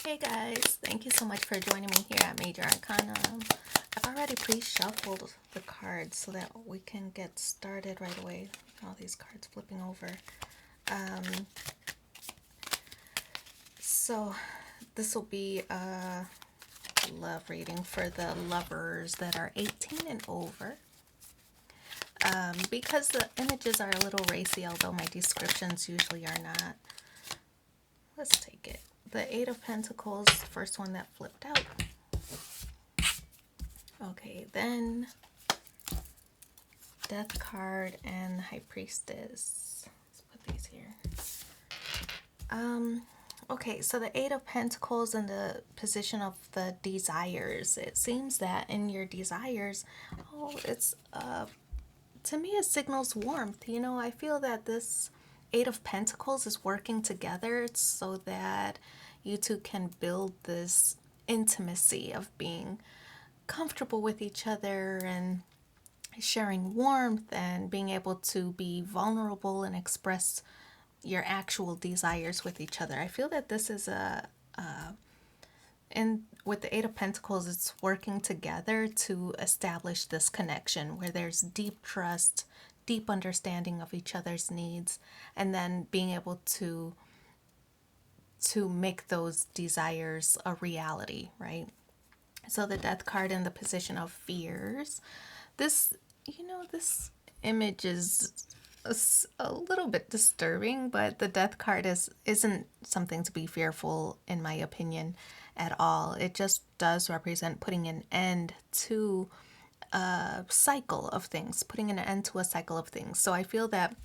Hey guys, thank you so much for joining me here at Major Arcana. I've already pre-shuffled the cards so that we can get started right away. All these cards flipping over. Um, so this will be a love reading for the lovers that are 18 and over. Because the images are a little racy, although my descriptions usually are not. Let's take it. The Eight of Pentacles, the first one that flipped out. Okay, then Death card and High Priestess. Let's put these here. Okay, so the Eight of Pentacles in the position of the desires. It seems that in your desires, it's to me it signals warmth. You know, I feel that this Eight of Pentacles is working together so that you two can build this intimacy of being comfortable with each other and sharing warmth and being able to be vulnerable and express your actual desires with each other. I feel that this is and with the Eight of Pentacles, it's working together to establish this connection where there's deep trust, deep understanding of each other's needs, and then being able to make those desires a reality, right? So the Death card in the position of fears. This image is a little bit disturbing, but the Death card isn't something to be fearful in my opinion at all. It just does represent putting an end to a cycle of things, putting an end to a cycle of things. So I feel that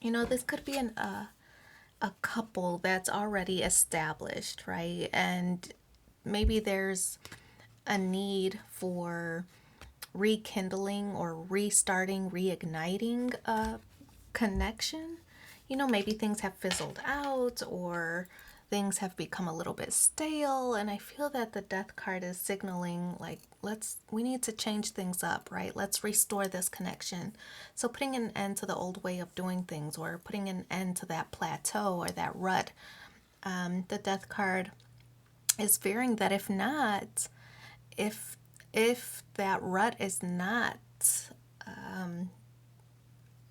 this could be a couple that's already established, right? And maybe there's a need for rekindling or restarting, reigniting a connection. Maybe things have fizzled out or things have become a little bit stale, and I feel that the Death card is signaling like we need to change things up, right? Let's restore this connection. So putting an end to the old way of doing things or putting an end to that plateau or that rut. The Death card is fearing that if that rut is not,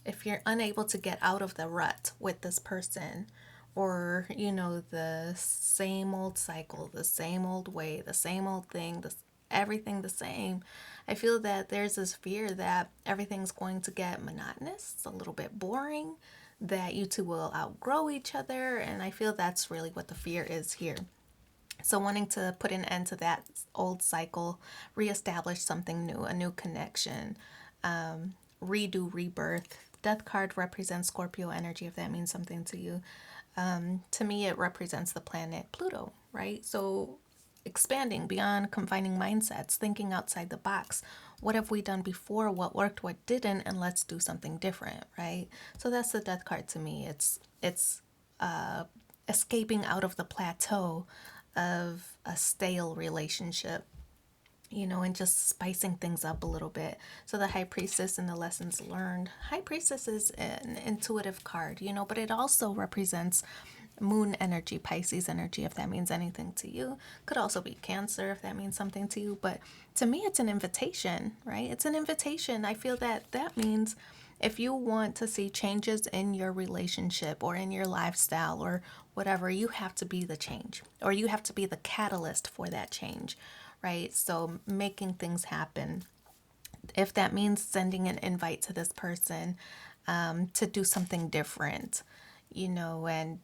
if you're unable to get out of the rut with this person, or the same old cycle, the same old way, the same old thing, everything the same, I feel that there's this fear that everything's going to get monotonous, a little bit boring, that you two will outgrow each other, and I feel that's really what the fear is here. So wanting to put an end to that old cycle, reestablish something new, a new connection, redo, rebirth. Death card represents Scorpio energy, if that means something to you. To me, it represents the planet Pluto, right? So expanding beyond confining mindsets, thinking outside the box. What have we done before? What worked? What didn't? And let's do something different, right? So that's the Death card to me. It's escaping out of the plateau of a stale relationship, and just spicing things up a little bit. So the High Priestess and the lessons learned. High Priestess is an intuitive card, but it also represents moon energy, Pisces energy, if that means anything to you. Could also be Cancer, if that means something to you. But to me, it's an invitation, right? It's an invitation. I feel that means if you want to see changes in your relationship or in your lifestyle or whatever, you have to be the change, or you have to be the catalyst for that change, right? So making things happen. If that means sending an invite to this person to do something different, and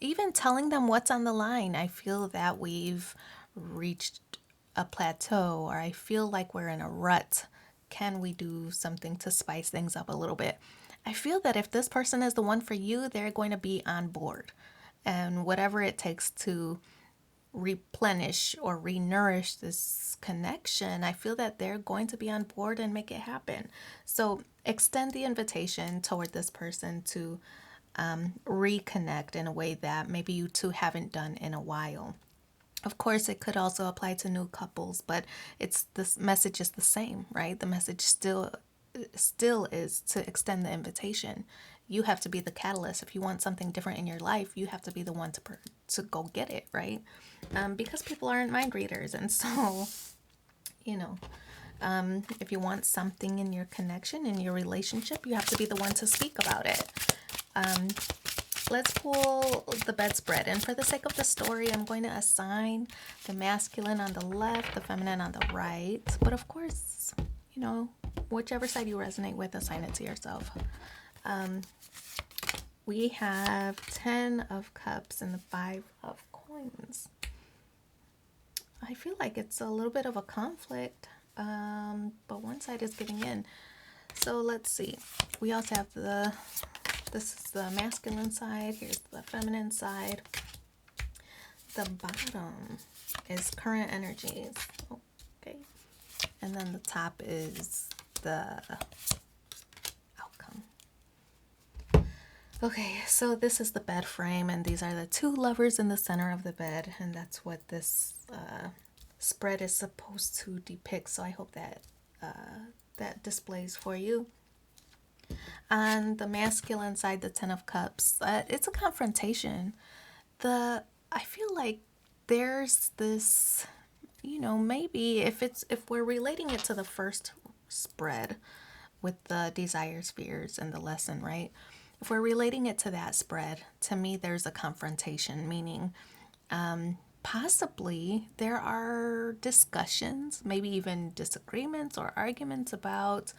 even telling them what's on the line. I feel that we've reached a plateau, or I feel like we're in a rut. Can we do something to spice things up a little bit? I feel that if this person is the one for you, they're going to be on board. And whatever it takes to replenish or renourish this connection, I feel that they're going to be on board and make it happen. So extend the invitation toward this person to reconnect in a way that maybe you two haven't done in a while. Of course, it could also apply to new couples, but this message is the same, right? The message still is to extend the invitation. You have to be the catalyst. If you want something different in your life, you have to be the one to go get it, right? because people aren't mind readers. And so, you know, if you want something in your connection, in your relationship, you have to be the one to speak about it. Let's pull the bedspread. And for the sake of the story, I'm going to assign the masculine on the left, the feminine on the right. But of course, whichever side you resonate with, assign it to yourself. We have 10 of cups and the 5 of coins. I feel like it's a little bit of a conflict, but one side is giving in. So let's see. We also have this is the masculine side. Here's the feminine side. The bottom is current energies. Okay. And then the top is the outcome. Okay, so this is the bed frame, and these are the 2 lovers in the center of the bed, and that's what this spread is supposed to depict. So I hope that that displays for you. On the masculine side, the 10 of cups, it's a confrontation. I feel like there's this, maybe if we're relating it to the first spread with the desires, fears, and the lesson, right? If we're relating it to that spread, to me, there's a confrontation, meaning possibly there are discussions, maybe even disagreements or arguments about,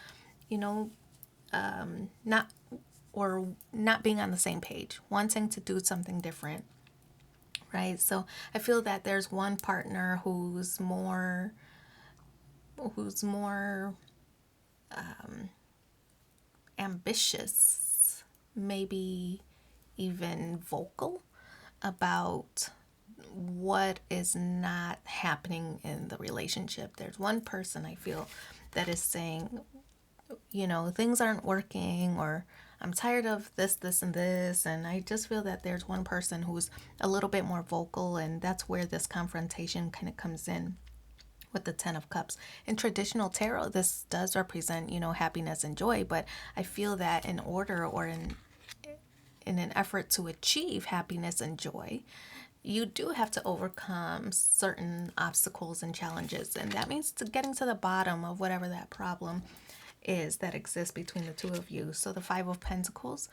not being on the same page, wanting to do something different, right? So I feel that there's one partner who's more ambitious, maybe even vocal about what is not happening in the relationship. There's one person I feel that is saying, things aren't working, or I'm tired of this, and this. And I just feel that there's one person who's a little bit more vocal, and that's where this confrontation kind of comes in with the 10 of cups. In traditional tarot, this does represent, happiness and joy, but I feel that in order, or in an effort to achieve happiness and joy, you do have to overcome certain obstacles and challenges. And that means getting to the bottom of whatever that problem is that exists between the two of you. So the 5 of Pentacles.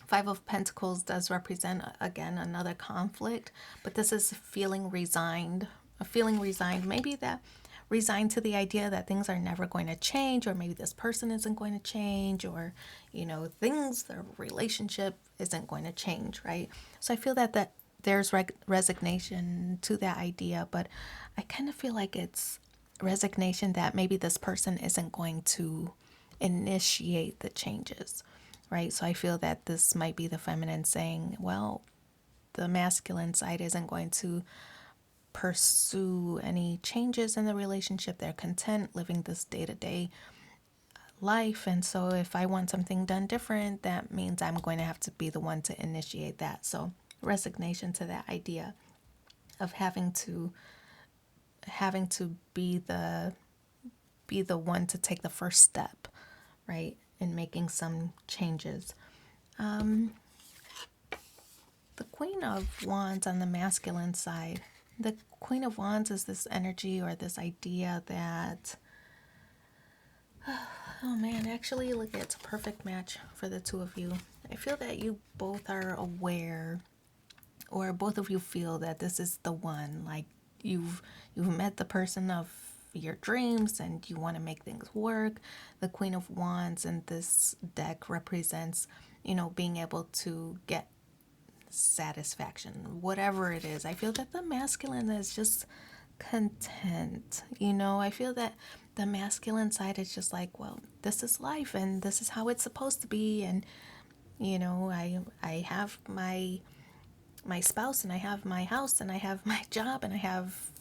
5 of Pentacles does represent, again, another conflict, but this is feeling resigned. Maybe that resigned to the idea that things are never going to change, or maybe this person isn't going to change, or, the relationship isn't going to change, right? So I feel that there's resignation to that idea, but I kind of feel like it's resignation that maybe this person isn't going to initiate the changes, right? So I feel that this might be the feminine saying, well, the masculine side isn't going to pursue any changes in the relationship. They're content living this day-to-day life. And so if I want something done different, that means I'm going to have to be the one to initiate that. So resignation to that idea of having to be the one to take the first step, right, in making some changes. The Queen of Wands on the masculine side. The Queen of Wands is this energy, or this idea that, oh man, actually, look, it's a perfect match for the two of you. I feel that you both are aware, or both of you feel that this is the one. Like you've met the person of your dreams, and you want to make things work. The Queen of Wands in this deck represents, being able to get satisfaction, whatever it is. I feel that the masculine is just content. I feel that the masculine side is just like, well, this is life, and this is how it's supposed to be. And I have my spouse, and I have my house, and I have my job, and I have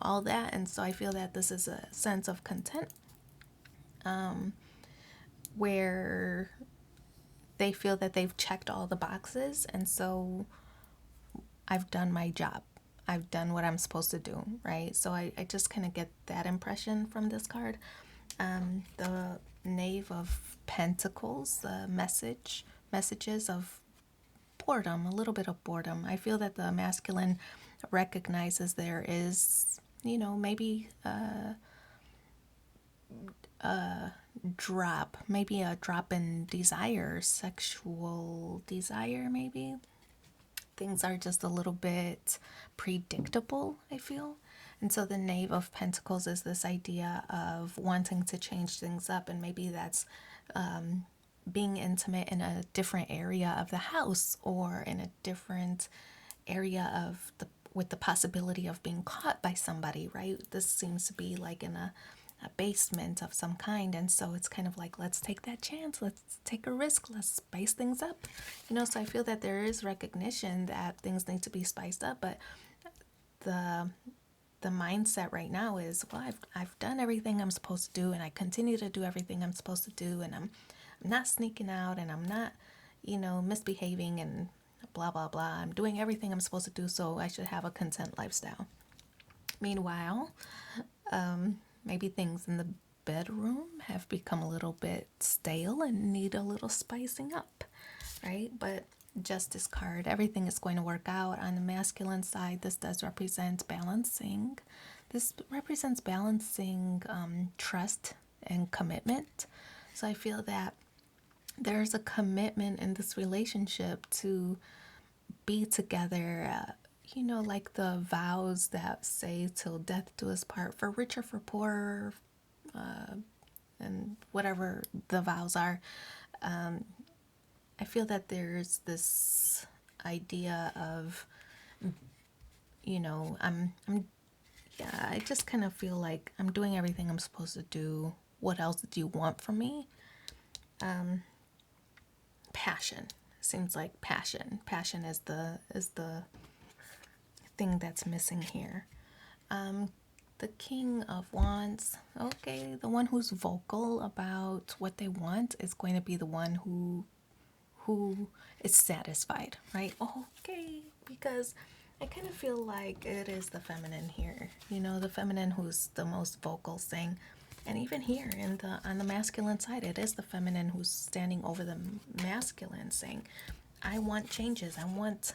all that. And so I feel that this is a sense of content, where they feel that they've checked all the boxes, and so I've done my job. I've done what I'm supposed to do, right? So I just kind of get that impression from this card. The Knave of Pentacles, the messages of boredom, a little bit of boredom. I feel that the masculine recognizes there is, maybe maybe a drop in desire, sexual desire, maybe. Things are just a little bit predictable, I feel. And so the Knave of Pentacles is this idea of wanting to change things up, and maybe that's being intimate in a different area of the house or in a different area of the with the possibility of being caught by somebody, right? This seems to be like in a basement of some kind, and so it's kind of like, let's take that chance, let's take a risk, let's spice things up, so I feel that there is recognition that things need to be spiced up, but the mindset right now is, well, I've done everything I'm supposed to do, and I continue to do everything I'm supposed to do, and I'm not sneaking out, and I'm not misbehaving, and blah blah blah. I'm doing everything I'm supposed to do, so I should have a content lifestyle. Meanwhile, maybe things in the bedroom have become a little bit stale and need a little spicing up, right? But Justice card, everything is going to work out. On the masculine side, this does represent balancing. This represents balancing trust and commitment. So I feel that there's a commitment in this relationship to be together, like the vows that say till death do us part, for richer, for poorer, and whatever the vows are. I feel that there's this idea of, yeah, I just kind of feel like I'm doing everything I'm supposed to do. What else do you want from me? Passion. Seems like passion. Passion is the thing that's missing here. The King of Wands. Okay, the one who's vocal about what they want is going to be the one who is satisfied, right? Okay, because I kind of feel like it is the feminine here. The feminine who's the most vocal, saying, and even here on the masculine side, it is the feminine who's standing over the masculine, saying, I want changes. I want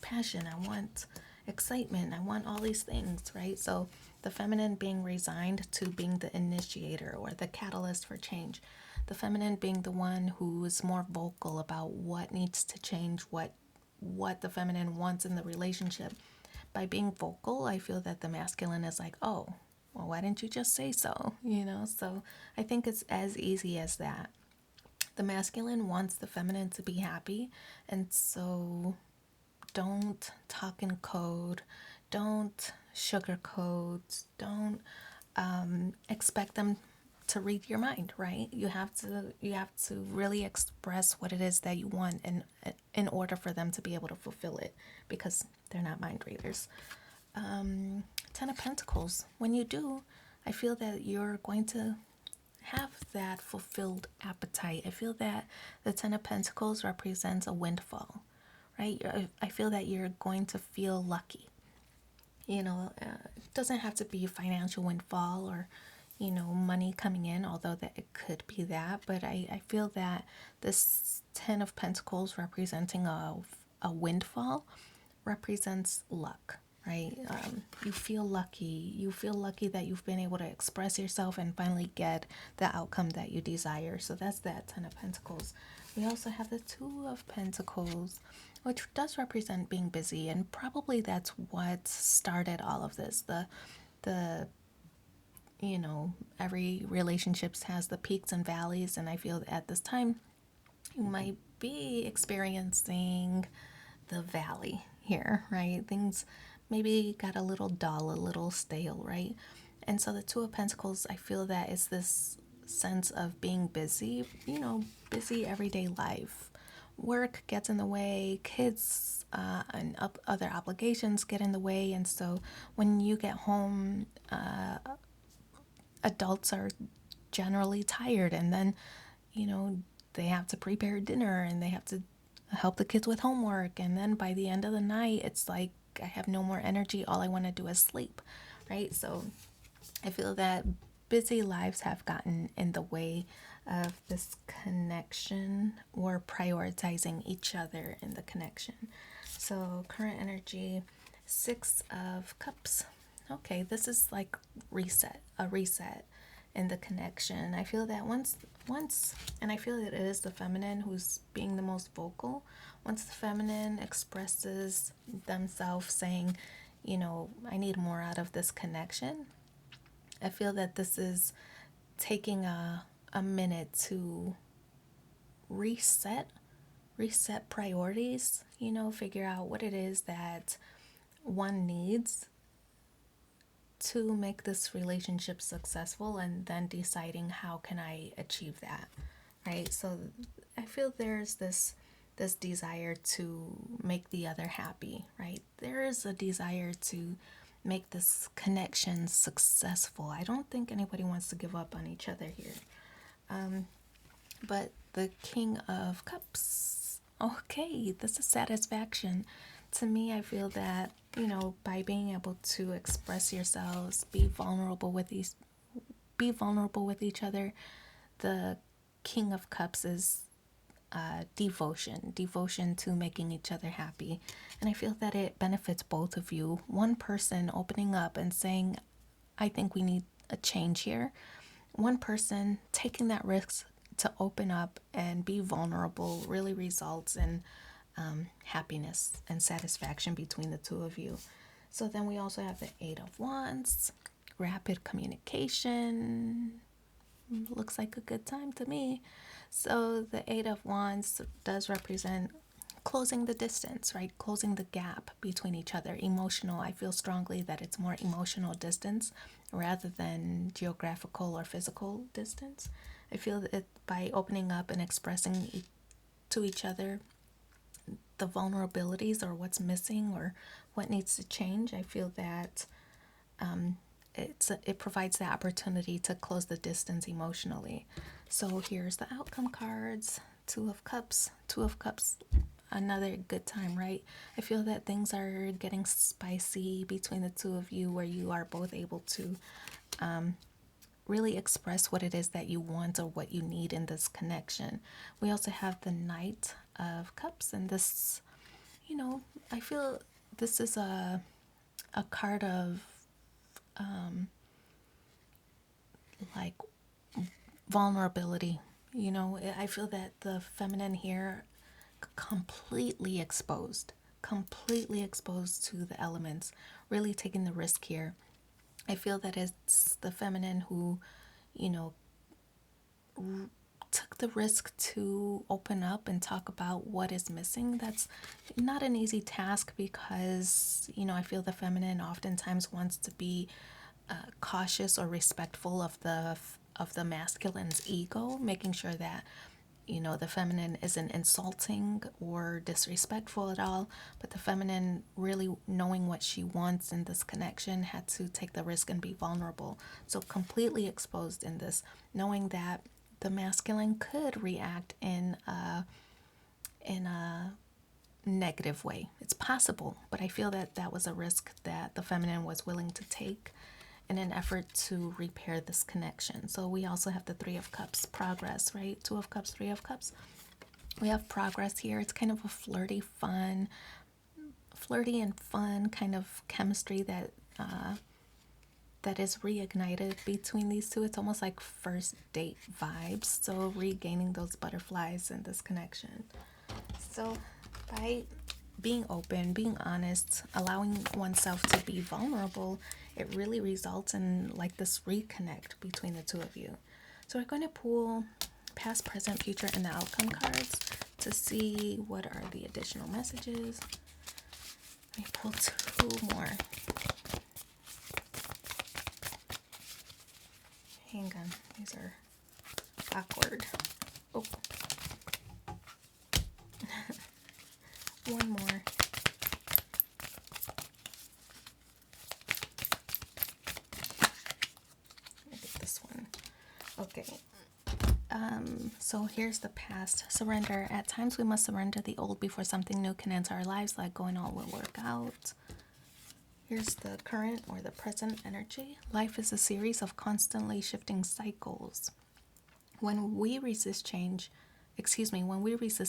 passion. I want excitement. I want all these things, right? So the feminine being resigned to being the initiator or the catalyst for change. The feminine being the one who is more vocal about what needs to change, what the feminine wants in the relationship. By being vocal, I feel that the masculine is like, oh, well, why didn't you just say so? So I think it's as easy as that. The masculine wants the feminine to be happy, and so don't talk in code, don't sugarcoat, don't expect them to read your mind, right? You have to really express what it is that you want in order for them to be able to fulfill it, because they're not mind readers. Ten of Pentacles. When you do, I feel that you're going to have that fulfilled appetite. I feel that the Ten of Pentacles represents a windfall, right? I feel that you're going to feel lucky. It doesn't have to be a financial windfall or, money coming in, although that it could be that. But I feel that this Ten of Pentacles representing a windfall represents luck, right? You feel lucky. You feel lucky that you've been able to express yourself and finally get the outcome that you desire. So that's that Ten of Pentacles. We also have the Two of Pentacles, which does represent being busy, and probably that's what started all of this. The every relationships has the peaks and valleys, and I feel that at this time you might be experiencing the valley here, right? Things maybe got a little dull, a little stale, right? And so the Two of Pentacles, I feel that is this sense of being busy, busy everyday life. Work gets in the way, kids and other obligations get in the way, and so when you get home, adults are generally tired, and then they have to prepare dinner and they have to help the kids with homework, and then by the end of the night it's like I have no more energy, all I want to do is sleep, right? So I feel that busy lives have gotten in the way of this connection or prioritizing each other in the connection. So current energy, Six of Cups. Okay, this is like a reset in the connection. I feel that once, and I feel that it is the feminine who's being the most vocal. Once the feminine expresses themselves saying, I need more out of this connection, I feel that this is taking a minute to reset priorities, figure out what it is that one needs to make this relationship successful, and then deciding how can I achieve that, right? So I feel there's this desire to make the other happy, right? There is a desire to make this connection successful. I don't think anybody wants to give up on each other here. But the King of Cups, okay, this is satisfaction. To me, I feel that, by being able to express yourselves, be vulnerable with each other, the King of Cups is devotion to making each other happy. And I feel that it benefits both of you. One person opening up and saying, I think we need a change here. One person taking that risk to open up and be vulnerable really results in happiness and satisfaction between the two of you. So then we also have the Eight of Wands, rapid communication. Looks like a good time to me. So the Eight of Wands does represent closing the distance, right? Closing the gap between each other. Emotional. I feel strongly that it's more emotional distance rather than geographical or physical distance. I feel that by opening up and expressing to each other the vulnerabilities or what's missing or what needs to change, I feel that it provides the opportunity to close the distance emotionally. So here's the outcome cards. Two of Cups, another good time, right? I feel that things are getting spicy between the two of you, where you are both able to really express what it is that you want or what you need in this connection. We also have the Knight of Cups, and this, I feel this is a card of like vulnerability. I feel that the feminine here completely exposed to the elements, really taking the risk here. I feel that it's the feminine who, you know, took the risk to open up and talk about what is missing. That's not an easy task because, I feel the feminine oftentimes wants to be cautious or respectful of the masculine's ego, making sure that the feminine isn't insulting or disrespectful at all, but the feminine really knowing what she wants in this connection had to take the risk and be vulnerable. So completely exposed in this, knowing that the masculine could react in a negative way. It's possible, but I feel that that was a risk that the feminine was willing to take in an effort to repair this connection. So we also have the Three of Cups, progress, right? Two of Cups, Three of Cups. We have progress here. It's kind of a flirty and fun kind of chemistry that is reignited between these two. It's almost like first date vibes. So regaining those butterflies in this connection. So by being open, being honest, allowing oneself to be vulnerable, it really results in like this reconnect between the two of you. So we're going to pull past, present, future, and the outcome cards to see what are the additional messages. Let me pull two more. Hang on, these are awkward. Oh. One more. Let me get this one. Okay. So here's the past. Surrender. At times we must surrender the old before something new can enter our lives, like going all will work out. Here's the current or the present energy. Life is a series of constantly shifting cycles. When we resist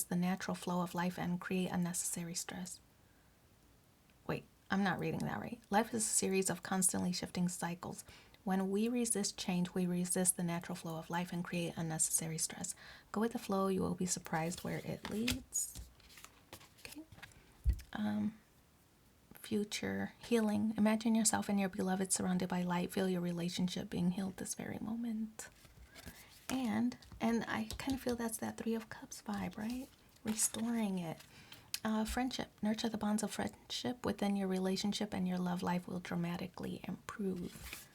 the natural flow of life and create unnecessary stress. Wait, I'm not reading that right. Life is a series of constantly shifting cycles. When we resist change, we resist the natural flow of life and create unnecessary stress. Go with the flow, you will be surprised where it leads. Okay. Future healing. Imagine yourself and your beloved surrounded by light. Feel your relationship being healed this very moment. And I kind of feel that's that Three of Cups vibe, right? Restoring it. Friendship. Nurture the bonds of friendship within your relationship, and your love life will dramatically improve.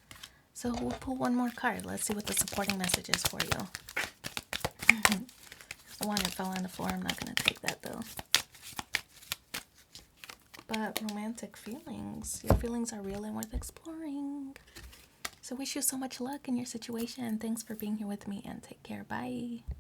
So we'll pull one more card. Let's see what the supporting message is for you. The one that fell on the floor. I'm not going to take that though. But romantic feelings. Your feelings are real and worth exploring. So wish you so much luck in your situation. Thanks for being here with me, and take care. Bye.